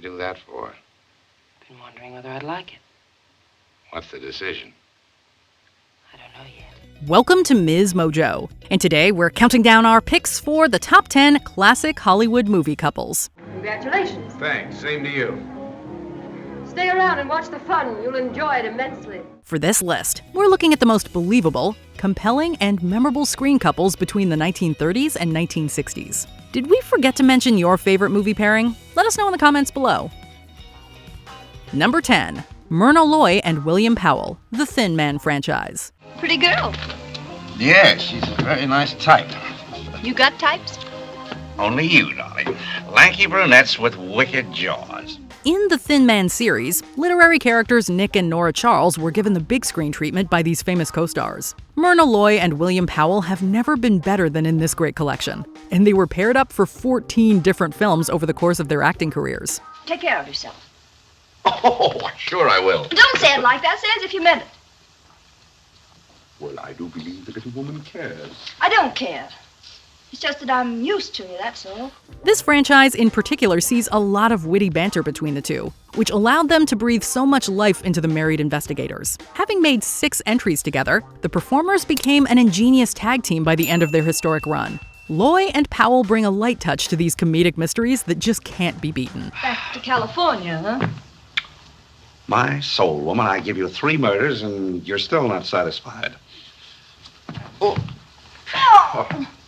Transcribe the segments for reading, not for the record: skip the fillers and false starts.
do that for? Been wondering whether I'd like it. What's the decision? I don't know yet. Welcome to MsMojo, and today we're counting down our picks for the top 10 classic Hollywood movie couples. Congratulations. Thanks, same to you. Stay around and watch the fun. You'll enjoy it immensely. For this list, we're looking at the most believable, compelling, and memorable screen couples between the 1930s and 1960s. Did we forget to mention your favorite movie pairing? Let us know in the comments below. Number 10. Myrna Loy and William Powell, the Thin Man franchise. Pretty girl. Yeah, she's a very nice type. You got types? Only you, darling. Lanky brunettes with wicked jaws. In the Thin Man series, literary characters Nick and Nora Charles were given the big screen treatment by these famous co-stars. Myrna Loy and William Powell have never been better than in this great collection, and they were paired up for 14 different films over the course of their acting careers. Take care of yourself. Oh, sure I will. Don't say it like that. Say it as if you meant it. Well, I do believe the little woman cares. I don't care. It's just that I'm used to you, that's all. This franchise in particular sees a lot of witty banter between the two, which allowed them to breathe so much life into the married investigators. Having made 6 entries together, the performers became an ingenious tag team by the end of their historic run. Loy and Powell bring a light touch to these comedic mysteries that just can't be beaten. Back to California, huh? My soul, woman, I give you 3 murders and you're still not satisfied. Oh.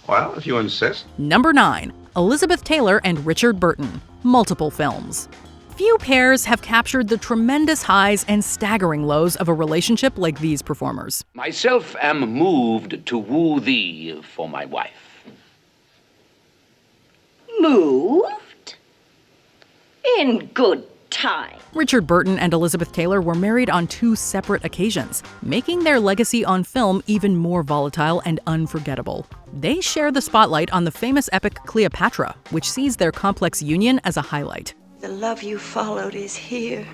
Well, if you insist. Number 9. Elizabeth Taylor and Richard Burton, multiple films. Few pairs have captured the tremendous highs and staggering lows of a relationship like these performers. Myself am moved to woo thee for my wife. Moved? In good time. Richard Burton and Elizabeth Taylor were married on 2 separate occasions, making their legacy on film even more volatile and unforgettable. They share the spotlight on the famous epic Cleopatra, which sees their complex union as a highlight. The love you followed is here.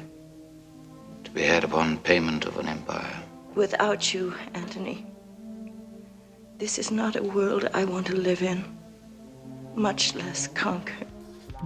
To be had upon payment of an empire. Without you, Antony, this is not a world I want to live in, much less conquer.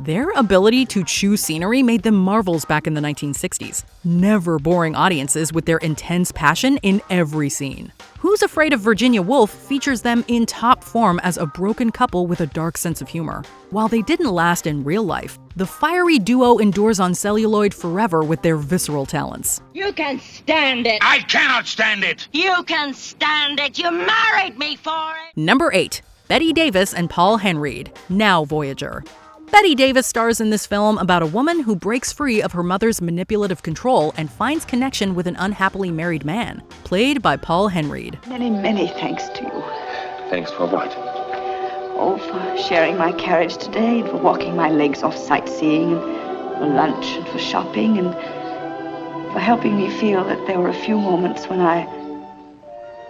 Their ability to chew scenery made them marvels back in the 1960s, never boring audiences with their intense passion in every scene. Who's Afraid of Virginia Woolf features them in top form as a broken couple with a dark sense of humor. While they didn't last in real life, the fiery duo endures on celluloid forever with their visceral talents. You can stand it. I cannot stand it! You can stand it. You married me for it. Number 8. Bette Davis and Paul Henreid, now Voyager. Bette Davis stars in this film about a woman who breaks free of her mother's manipulative control and finds connection with an unhappily married man, played by Paul Henreid. Many, many thanks to you. Thanks for what? Oh, for sharing my carriage today, and for walking my legs off sightseeing, and for lunch, and for shopping, and for helping me feel that there were a few moments when I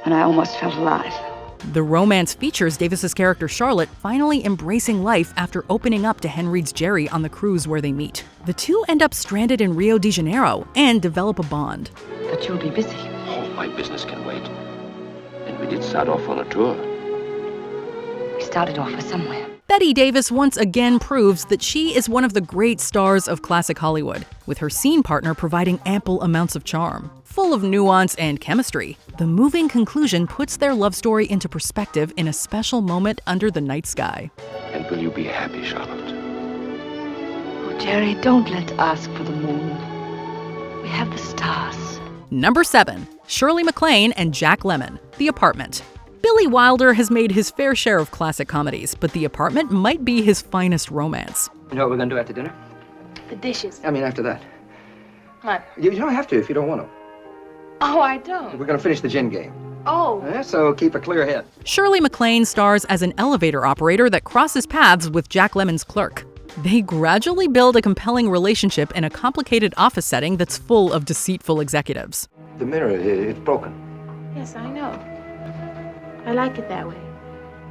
almost felt alive. The romance features Davis's character Charlotte finally embracing life after opening up to Henreid's Jerry on the cruise where they meet. The two end up stranded in Rio de Janeiro and develop a bond. But you'll be busy. Oh, my business can wait. And we did start off on a tour. We started off with somewhere. Bette Davis once again proves that she is one of the great stars of classic Hollywood, with her scene partner providing ample amounts of charm. Full of nuance and chemistry, the moving conclusion puts their love story into perspective in a special moment under the night sky. And will you be happy, Charlotte? Oh, Jerry, don't let's ask for the moon. We have the stars. Number 7. Shirley MacLaine and Jack Lemmon, The Apartment. Billy Wilder has made his fair share of classic comedies, but The Apartment might be his finest romance. You know what we're gonna do after dinner? The dishes. I mean, after that. What? You don't have to if you don't want to. Oh, I don't. We're gonna finish the gin game. Oh. Yeah, so keep a clear head. Shirley MacLaine stars as an elevator operator that crosses paths with Jack Lemmon's clerk. They gradually build a compelling relationship in a complicated office setting that's full of deceitful executives. The mirror, it's broken. Yes, I know. I like it that way.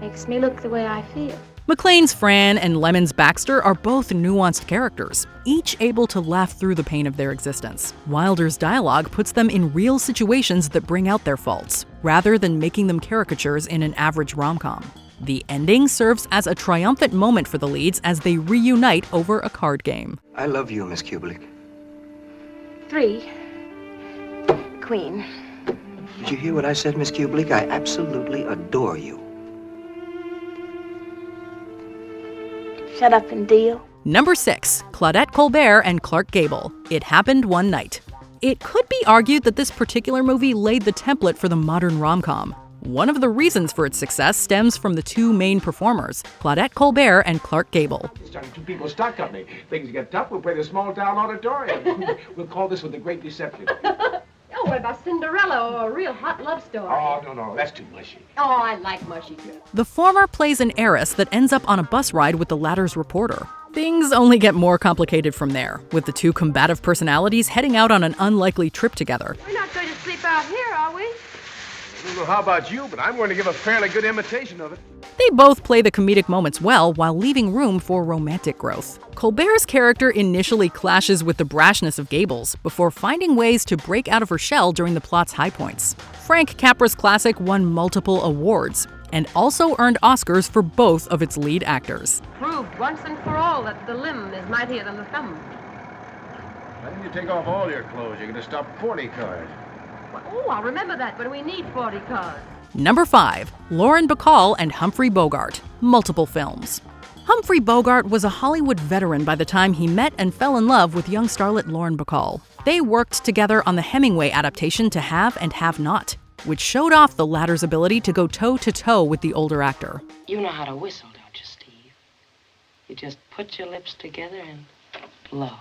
Makes me look the way I feel. MacLane's Fran and Lemon's Baxter are both nuanced characters, each able to laugh through the pain of their existence. Wilder's dialogue puts them in real situations that bring out their faults, rather than making them caricatures in an average rom-com. The ending serves as a triumphant moment for the leads as they reunite over a card game. I love you, Miss Kubelik. 3. Queen. Did you hear what I said, Miss Kubelik? I absolutely adore you. Shut up and deal. Number 6, Claudette Colbert and Clark Gable. It Happened One Night. It could be argued that this particular movie laid the template for the modern rom-com. One of the reasons for its success stems from the two main performers, Claudette Colbert and Clark Gable. Starting two people stock company. Things get tough, we'll play the small town auditorium. We'll call this one The Great Deception. Oh, what about Cinderella or a real hot love story? Oh, no, that's too mushy. Oh, I like mushy too. The former plays an heiress that ends up on a bus ride with the latter's reporter. Things only get more complicated from there, with the two combative personalities heading out on an unlikely trip together. We're not going to sleep out here, are we? Well, how about you? But I'm going to give a fairly good imitation of it. They both play the comedic moments well while leaving room for romantic growth. Colbert's character initially clashes with the brashness of Gable's before finding ways to break out of her shell during the plot's high points. Frank Capra's classic won multiple awards and also earned Oscars for both of its lead actors. Proved once and for all that the limb is mightier than the thumb. Why don't you take off all your clothes? You're going to stop 40 cars. Oh, I'll remember that when we need 40 cars. Number 5, Lauren Bacall and Humphrey Bogart. Multiple films. Humphrey Bogart was a Hollywood veteran by the time he met and fell in love with young starlet Lauren Bacall. They worked together on the Hemingway adaptation to Have and Have Not, which showed off the latter's ability to go toe-to-toe with the older actor. You know how to whistle, don't you, Steve? You just put your lips together and blow.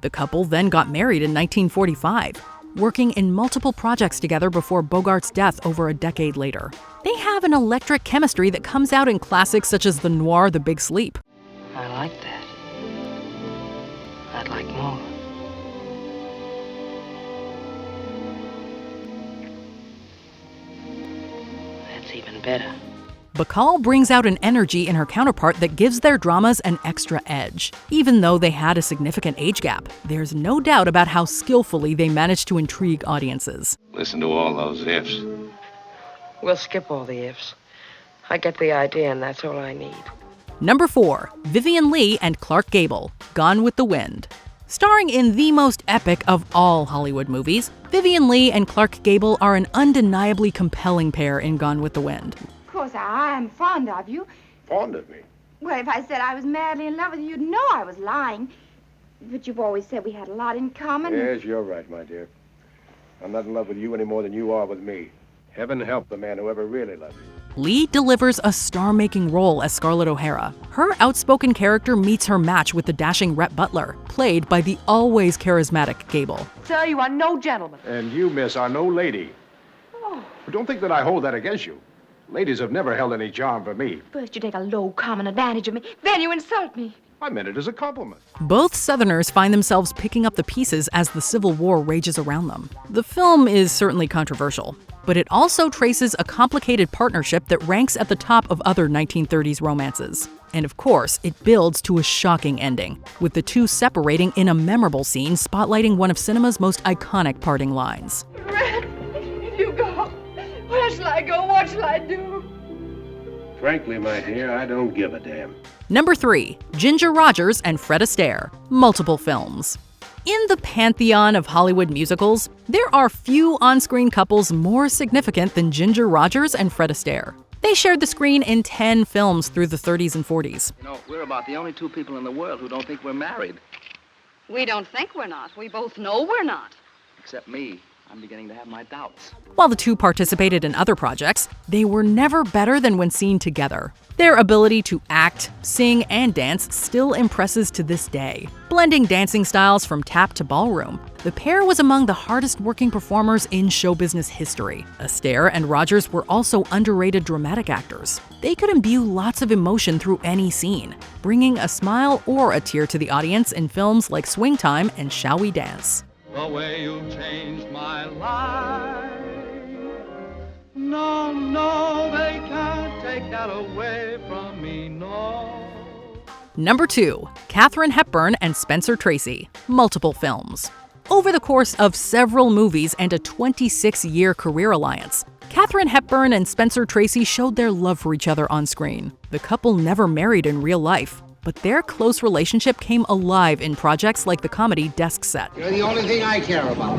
The couple then got married in 1945, working in multiple projects together before Bogart's death over a decade later. They have an electric chemistry that comes out in classics such as the noir The Big Sleep. I like that. I'd like more. That's even better. Bacall brings out an energy in her counterpart that gives their dramas an extra edge. Even though they had a significant age gap, there's no doubt about how skillfully they managed to intrigue audiences. Listen to all those ifs. We'll skip all the ifs. I get the idea, and that's all I need. Number 4, Vivian Leigh and Clark Gable, Gone with the Wind. Starring in the most epic of all Hollywood movies, Vivian Leigh and Clark Gable are an undeniably compelling pair in Gone with the Wind. Of course, I'm fond of you. Fond of me? Well, if I said I was madly in love with you, you'd know I was lying. But you've always said we had a lot in common. Yes, you're right, my dear. I'm not in love with you any more than you are with me. Heaven help the man who ever really loved you. Leigh delivers a star-making role as Scarlett O'Hara. Her outspoken character meets her match with the dashing Rhett Butler, played by the always charismatic Gable. Sir, you are no gentleman. And you, miss, are no lady. Oh. But don't think that I hold that against you. Ladies have never held any charm for me. First you take a low common advantage of me, then you insult me. I meant it as a compliment. Both Southerners find themselves picking up the pieces as the Civil War rages around them. The film is certainly controversial, but it also traces a complicated partnership that ranks at the top of other 1930s romances. And of course, it builds to a shocking ending, with the two separating in a memorable scene spotlighting one of cinema's most iconic parting lines. Red, if you go, where shall I go? What shall I do? Frankly, my dear, I don't give a damn. Number 3, Ginger Rogers and Fred Astaire, multiple films. In the pantheon of Hollywood musicals, there are few on-screen couples more significant than Ginger Rogers and Fred Astaire. They shared the screen in 10 films through the 30s and 40s. You know, we're about the only two people in the world who don't think we're married. We don't think we're not. We both know we're not. Except me. I'm beginning to have my doubts. While the two participated in other projects, they were never better than when seen together. Their ability to act, sing, and dance still impresses to this day. Blending dancing styles from tap to ballroom, the pair was among the hardest working performers in show business history. Astaire and Rogers were also underrated dramatic actors. They could imbue lots of emotion through any scene, bringing a smile or a tear to the audience in films like Swing Time and Shall We Dance? The way you've changed my life. No, they can't take that away from me, no. Number 2. Katharine Hepburn and Spencer Tracy. Multiple films. Over the course of several movies and a 26-year career alliance, Katharine Hepburn and Spencer Tracy showed their love for each other on screen. The couple never married in real life, but their close relationship came alive in projects like the comedy Desk Set. You're the only thing I care about.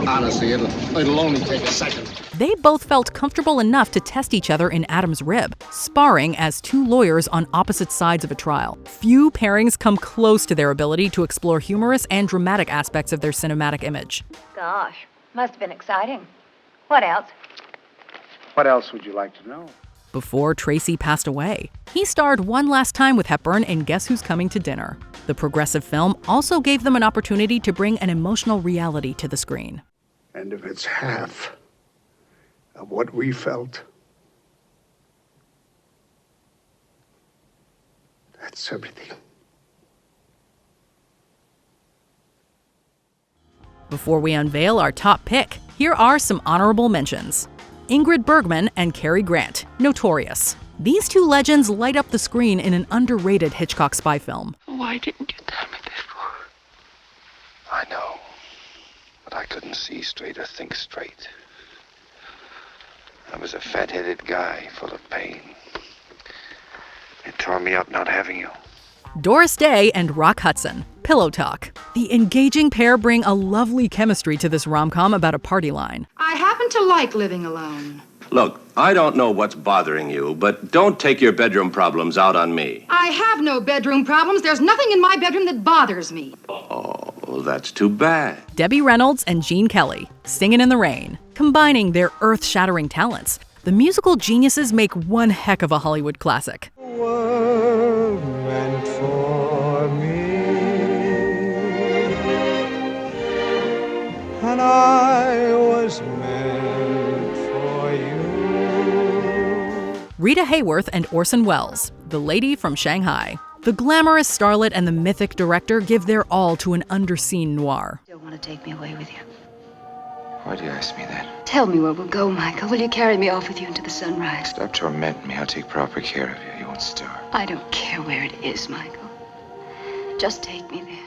Honestly, it'll only take a second. They both felt comfortable enough to test each other in Adam's rib, sparring as two lawyers on opposite sides of a trial. Few pairings come close to their ability to explore humorous and dramatic aspects of their cinematic image. Gosh, must have been exciting. What else? What else would you like to know? Before Tracy passed away, he starred one last time with Hepburn in Guess Who's Coming to Dinner. The progressive film also gave them an opportunity to bring an emotional reality to the screen. And if it's half of what we felt, that's everything. Before we unveil our top pick, here are some honorable mentions. Ingrid Bergman and Cary Grant, Notorious. These two legends light up the screen in an underrated Hitchcock spy film. Why didn't you tell me before? I know, but I couldn't see straight or think straight. I was a fat-headed guy full of pain. It tore me up not having you. Doris Day and Rock Hudson, Pillow Talk. The engaging pair bring a lovely chemistry to this rom-com about a party line. I happen to like living alone. Look, I don't know what's bothering you, but don't take your bedroom problems out on me. I have no bedroom problems. There's nothing in my bedroom that bothers me. Oh, that's too bad. Debbie Reynolds and Gene Kelly, Singin' in the Rain. Combining their earth-shattering talents, the musical geniuses make one heck of a Hollywood classic. Meant for me, and I was meant for you. Rita Hayworth and Orson Welles, The Lady from Shanghai. The glamorous starlet and the mythic director give their all to an underseen noir. You don't want to take me away with you. Why do you ask me that? Tell me where we'll go, Michael. Will you carry me off with you into the sunrise? Stop tormenting me. I'll take proper care of you. You won't starve. I don't care where it is, Michael. Just take me there.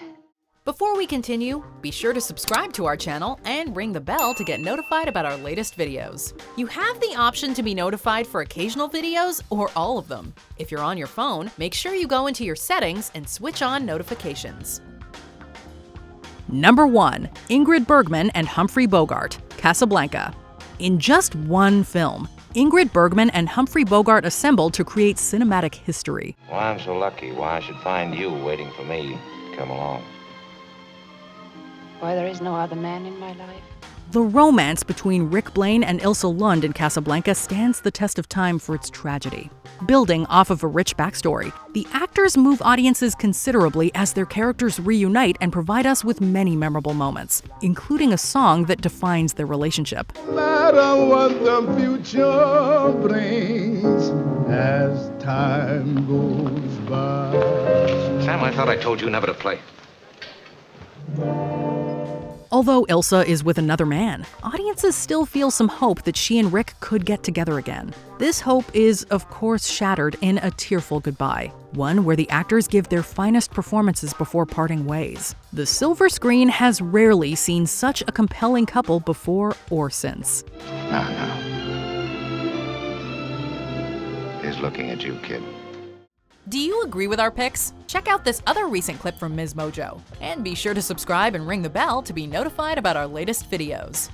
Before we continue, be sure to subscribe to our channel and ring the bell to get notified about our latest videos. You have the option to be notified for occasional videos or all of them. If you're on your phone, make sure you go into your settings and switch on notifications. Number 1. Ingrid Bergman and Humphrey Bogart, Casablanca. In just one film, Ingrid Bergman and Humphrey Bogart assembled to create cinematic history. Why I'm so lucky, why I should find you waiting for me to come along. Why there is no other man in my life. The romance between Rick Blaine and Ilsa Lund in Casablanca stands the test of time for its tragedy. Building off of a rich backstory, the actors move audiences considerably as their characters reunite and provide us with many memorable moments, including a song that defines their relationship. No matter what the future brings as time goes by. Sam, I thought I told you never to play. Although Ilsa is with another man, audiences still feel some hope that she and Rick could get together again. This hope is, of course, shattered in a tearful goodbye, one where the actors give their finest performances before parting ways. The silver screen has rarely seen such a compelling couple before or since. No. He's looking at you, kid. Do you agree with our picks? Check out this other recent clip from MsMojo. And be sure to subscribe and ring the bell to be notified about our latest videos.